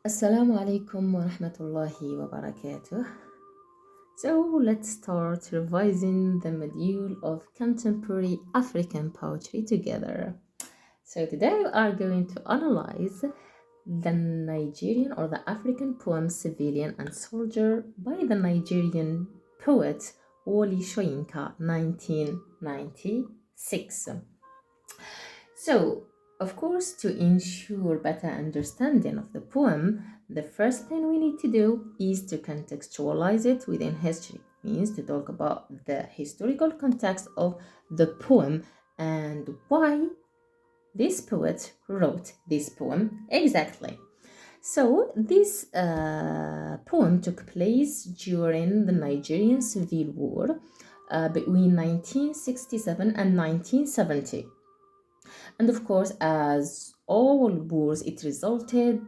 Assalamu alaikum wa rahmatullahi wa barakatuh. So let's start revising the module of contemporary African poetry together. So today we are going to analyze the Nigerian or the African poem Civilian and Soldier by the Nigerian poet Wole Soyinka, 1996. So, of course, to ensure better understanding of the poem, the first thing we need to do is to contextualize it within history. Means to talk about the historical context of the poem and why this poet wrote this poem exactly. So, this poem took place during the Nigerian Civil War between 1967 and 1970. And of course, as all wars, it resulted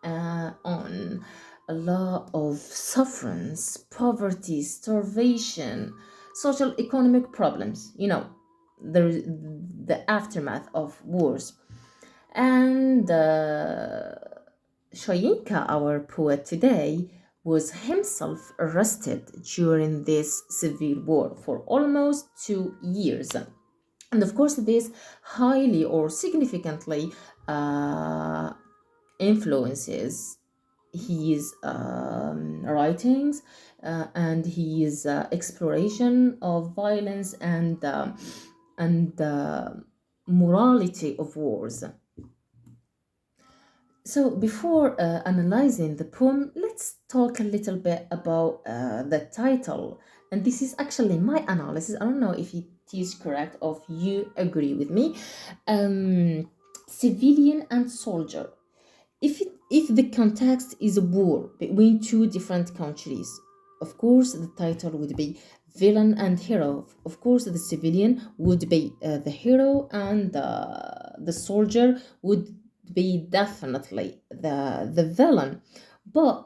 on a lot of sufferance, poverty, starvation, social economic problems, the aftermath of wars. And Shoyinka, our poet today, was himself arrested during this civil war for almost 2 years. And of course, this highly or significantly influences his writings and his exploration of violence and morality of wars. So, before analyzing the poem, let's talk a little bit about the title. And this is actually my analysis. I don't know if it is correct or if you agree with me. Civilian and soldier. If the context is a war between two different countries, of course the title would be villain and hero. Of course, the civilian would be the hero, and the soldier would be definitely the villain. But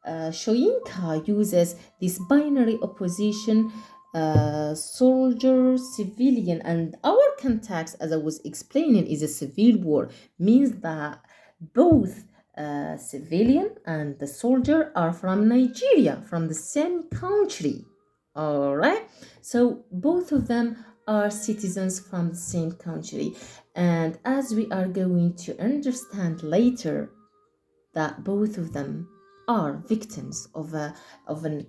Shoyinka uses this binary opposition, soldier, civilian, and our context, as I was explaining, is a civil war, means that both civilian and the soldier are from Nigeria, from the same country. All right, so both of them are citizens from the same country, and as we are going to understand later, that both of them are victims of a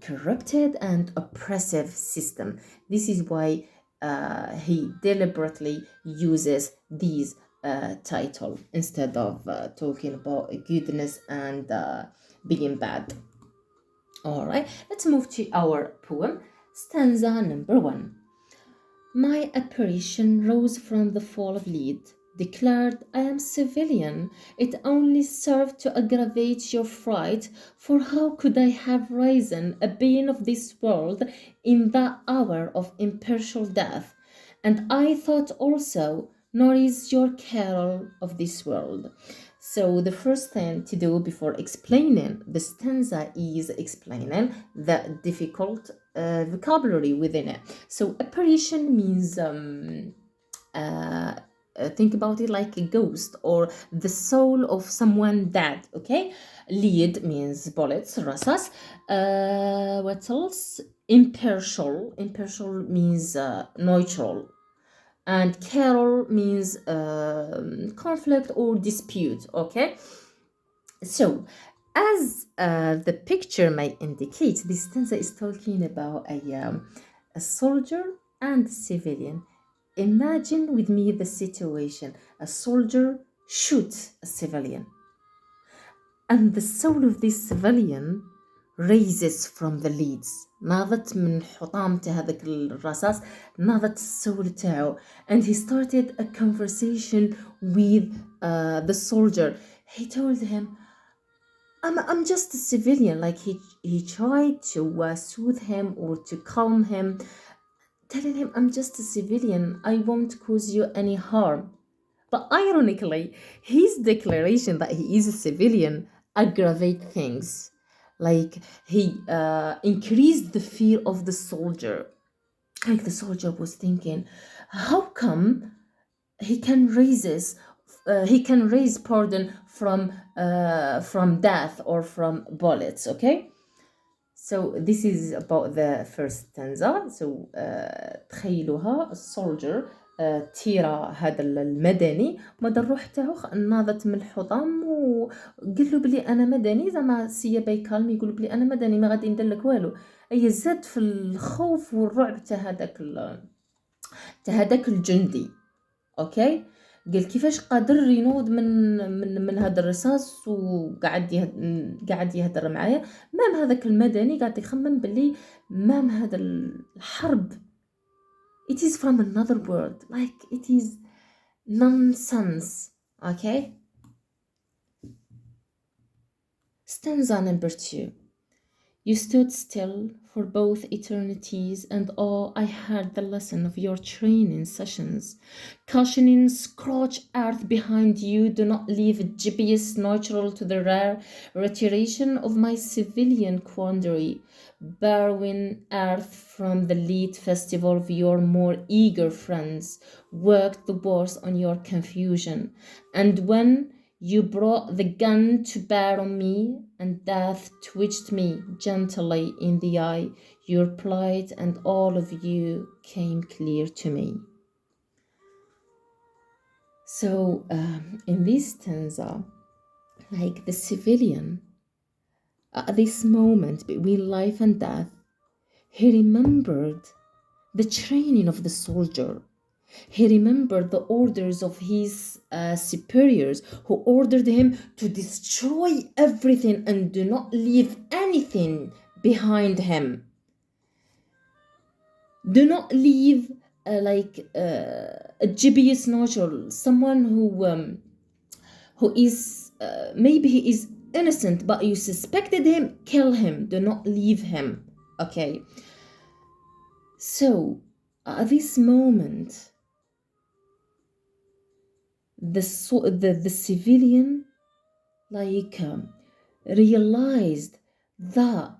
corrupted and oppressive system. This is why he deliberately uses these title instead of talking about goodness and being bad. All right, let's move to our poem, stanza number 1. My apparition rose from the fall of lead, declared I am civilian. It only served to aggravate your fright, for how could I have risen, a being of this world, in that hour of impartial death? And I thought also, nor is your carol of this world. So the first thing to do before explaining the stanza is explaining the difficult vocabulary within it. So apparition means think about it like a ghost or the soul of someone dead. Okay, lead means bullets, rasas. What else? Impartial means neutral, and carol means conflict or dispute. Okay, so as the picture may indicate, this stanza is talking about a soldier and civilian. Imagine with me the situation: a soldier shoots a civilian, and the soul of this civilian raises from the leads. ناضت من حطامته هذاك الرصاص، ناضت السول تاعو, and he started a conversation with the soldier. He told him, I'm just a civilian. Like he tried to soothe him or to calm him, telling him, I'm just a civilian, I won't cause you any harm. But ironically, his declaration that he is a civilian aggravate things. Like he increased the fear of the soldier. Like the soldier was thinking, how come he can raise he can raise pardon from death or from bullets. Okay, so this is about the first stanza. So تخيلوها السولجر تيرا هذا المدني مدى الروح تاعو ناضت من الحطام وقال له بلي انا مدني زعما سيا بايكالم يقول بلي انا مدني ما غادي ندير لك والو. اي زاد في الخوف والرعب تاع هذاك الجندي. اوكي، قال كيفاش قادر ينوض من هذا الرصاص قاعد يهدر معايا. مام هذاك المدني قاعد يخمم باللي مام هذا الحرب it is from another world, like it is nonsense. Okay, stanza number 2. You stood still for both eternities, and oh, I heard the lesson of your training sessions, cautioning scorch earth behind you, do not leave a GPS natural to the rare reiteration of my civilian quandary, borrowing earth from the lead festival of your more eager friends, worked the wars on your confusion, and when you brought the gun to bear on me, and death twitched me gently in the eye. Your plight and all of you came clear to me. So, in this stanza, like the civilian, at this moment between life and death, he remembered the training of the soldier. He remembered the orders of his superiors who ordered him to destroy everything and do not leave anything behind him. Do not leave a GPS natural, someone who is maybe he is innocent but you suspected him, kill him, do not leave him. Okay, so at this moment the civilian realized that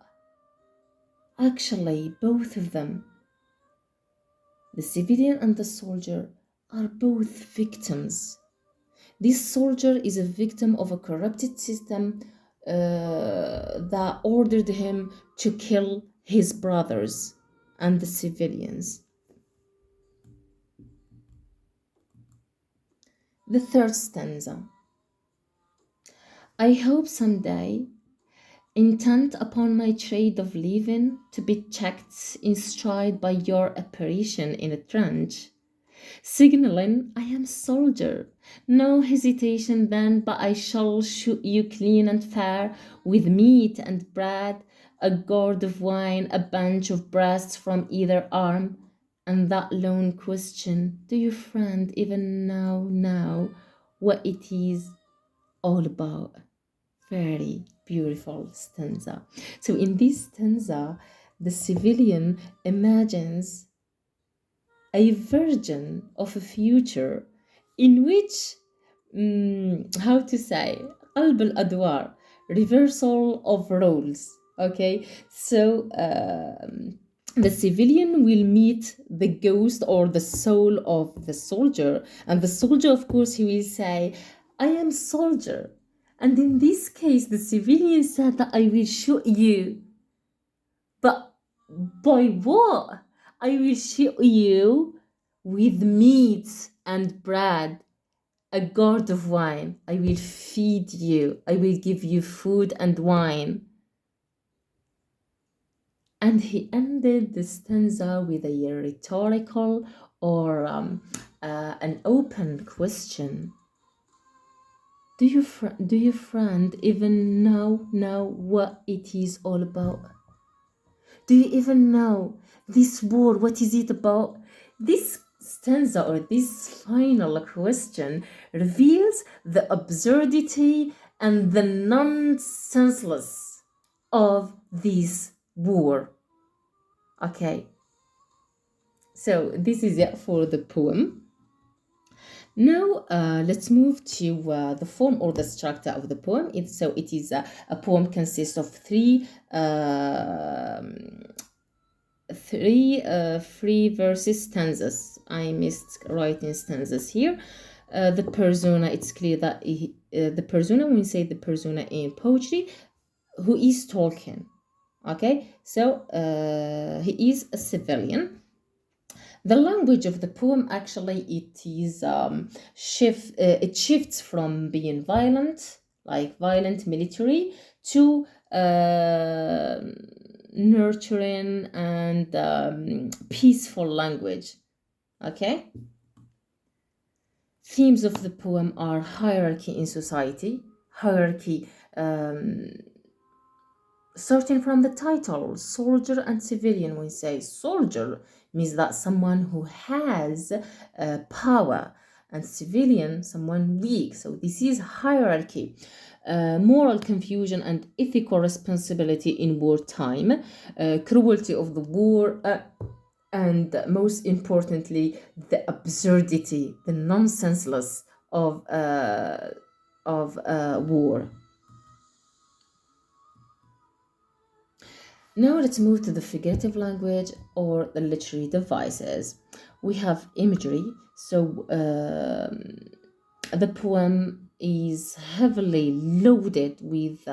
actually both of them, the civilian and the soldier, are both victims. This soldier is a victim of a corrupted system that ordered him to kill his brothers and the civilians. The third stanza. I hope someday, intent upon my trade of living, to be checked in stride by your apparition in a trench, signaling I am soldier. No hesitation then, but I shall shoot you clean and fair, with meat and bread, a gourd of wine, a bunch of breasts from either arm, and that lone question, do you friend even now what it is all about? Very beautiful stanza. So in this stanza, the civilian imagines a version of a future in which, how to say, قلب الأدوار, reversal of roles. Okay, so the civilian will meet the ghost or the soul of the soldier, and the soldier, of course, he will say, I am soldier. And in this case, the civilian said that I will shoot you. But by what? I will shoot you with meat and bread, a gourd of wine. I will feed you. I will give you food and wine. And he ended the stanza with a rhetorical or an open question. Do you friend even know what it is all about? Do you even know this war, what is it about? This stanza or this final question reveals the absurdity and the nonsenseless of this war. Okay, so this is it for the poem. Now let's move to the form or the structure of the poem. It is a poem consists of three verses, stanzas. I missed writing stanzas here. The persona, it's clear that the persona, when we say the persona in poetry, who is talking. Okay, so he is a civilian. The language of the poem, actually, it shifts from being violent, like violent military, to nurturing and peaceful language. Okay. Themes of the poem are hierarchy in society, hierarchy, starting from the title, soldier and civilian. When we say soldier, means that someone who has power, and civilian, someone weak. So this is hierarchy. Moral confusion and ethical responsibility in wartime, cruelty of the war, and most importantly, the absurdity, the nonsenseless of war. Now let's move to the figurative language or the literary devices. We have imagery. So the poem is heavily loaded with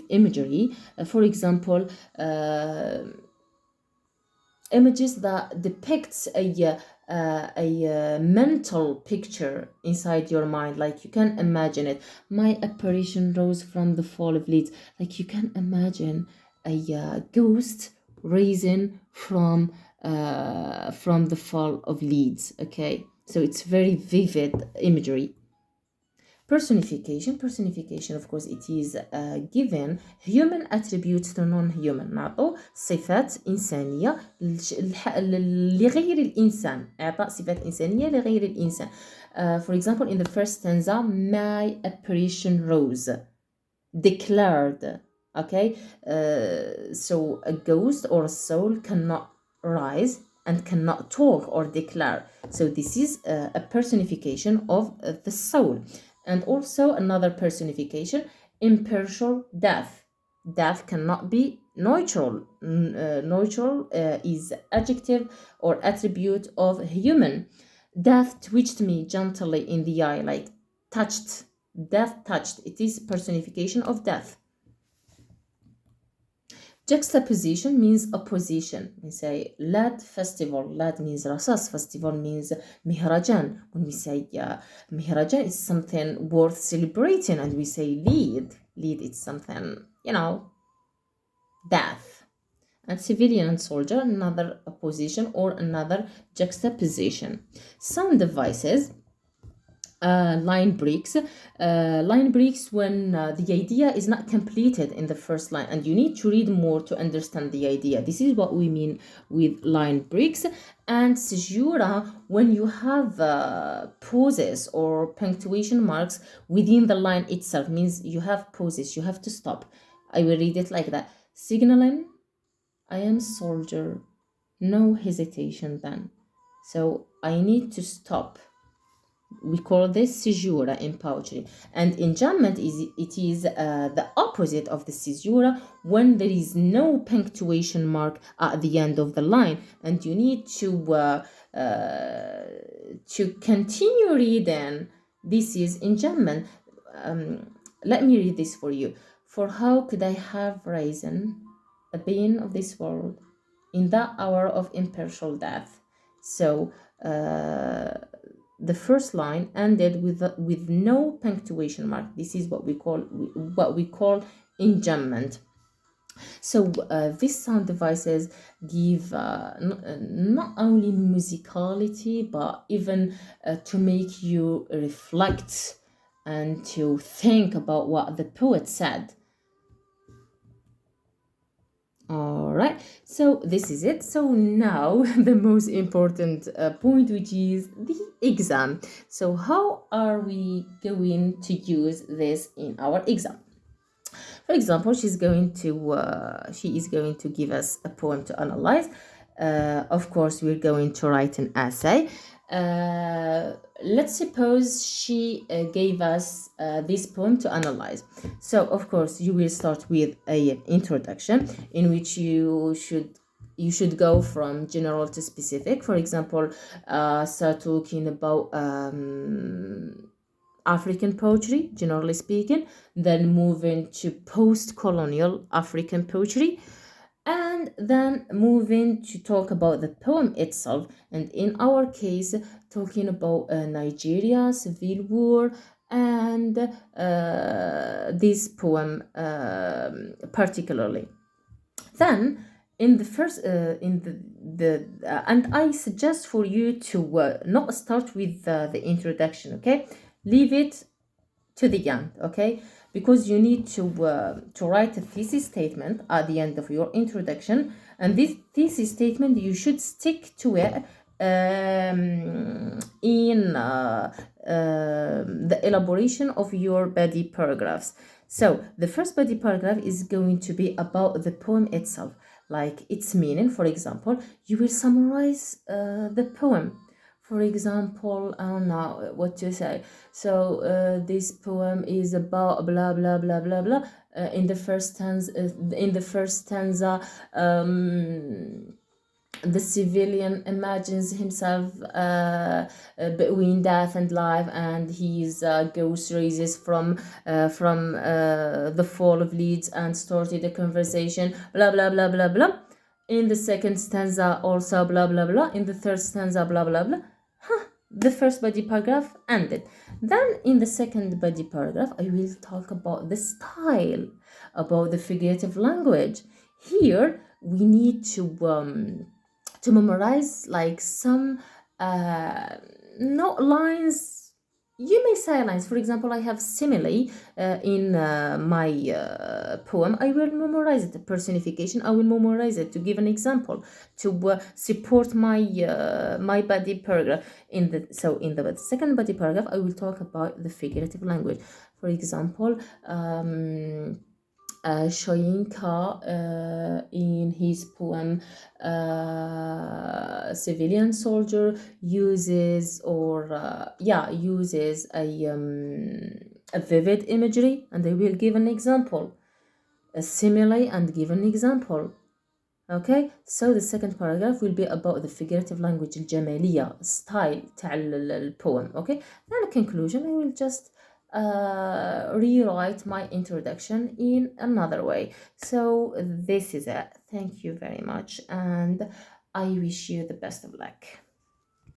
imagery. For example, images that depicts a mental picture inside your mind, like you can imagine it. My apparition rose from the fall of leaves, like you can imagine a ghost raising from the fall of leaves. Okay, so it's very vivid imagery. Personification, of course, it is given human attributes to non-human. نعطوا صفات إنسانية لغير الإنسان. إعطاء صفات إنسانية لغير الإنسان. For example, in the first stanza, my apparition rose, declared. Okay, so a ghost or a soul cannot rise and cannot talk or declare. So this is a personification of the soul. And also another personification, impartial death. Death cannot be neutral. Neutral is adjective or attribute of human. Death twitched me gently in the eye, like touched. Death touched. It is personification of death. Juxtaposition means opposition. We say Lad festival. Lad means Rasas. Festival means Mihrajan. When we say Mihrajan is something worth celebrating, and we say Lead. Lead is something, death. And civilian and soldier, another opposition or another juxtaposition. Sound devices. Line breaks. Line breaks when the idea is not completed in the first line and you need to read more to understand the idea. This is what we mean with line breaks. And caesura, when you have pauses or punctuation marks within the line itself, means you have pauses, you have to stop. I will read it like that. Signaling, I am soldier, no hesitation then. So I need to stop. We call this caesura in poetry. And enjambment it is the opposite of the caesura, when there is no punctuation mark at the end of the line and you need to continue reading. This is enjambment. Let me read this for you. For how could I have risen a being of this world in that hour of impartial death? So the first line ended with no punctuation mark. This is what we call enjambment. So these sound devices give not only musicality, but even to make you reflect and to think about what the poet said. All right, so this is it. So now the most important point, which is the exam. So how are we going to use this in our exam? For example, she is going to give us a poem to analyze. Of course, we're going to write an essay. Let's suppose she gave us this poem to analyze. So, of course, you will start with an introduction in which you should you should go from general to specific. For example, start talking about African poetry, generally speaking, then moving to post-colonial African poetry, and then moving to talk about the poem itself. And in our case, talking about Nigeria, civil war, and this poem particularly. Then in the first in the and I suggest for you to not start with the introduction, okay? Leave it to the end, okay? Because you need to write a thesis statement at the end of your introduction, and this thesis statement you should stick to it in the elaboration of your body paragraphs. So the first body paragraph is going to be about the poem itself, like its meaning. For example, you will summarize the poem. For example, I don't know what to say. So this poem is about blah blah blah blah blah. In the first stanza, the civilian imagines himself between death and life, and his ghost raises from the fall of Leeds and started a conversation. Blah blah blah blah blah. In the second stanza, also blah blah blah. In the third stanza, blah blah blah. The first body paragraph ended. Then in the second body paragraph, I will talk about the style, about the figurative language. Here we need to memorize like some not lines. You may say lines. For example, I have simile in my poem. I will memorize it. Personification, I will memorize it to give an example, to support my body paragraph. In the second body paragraph, I will talk about the figurative language. For example, Soyinka in his poem Civilian Soldier uses a vivid imagery, and I will give an example, a simile, and give an example. Okay, so the second paragraph will be about the figurative language, الجمالية, style تاع الpoem. Okay, then a conclusion, I will just rewrite my introduction in another way. So this is it. Thank you very much, and I wish you the best of luck.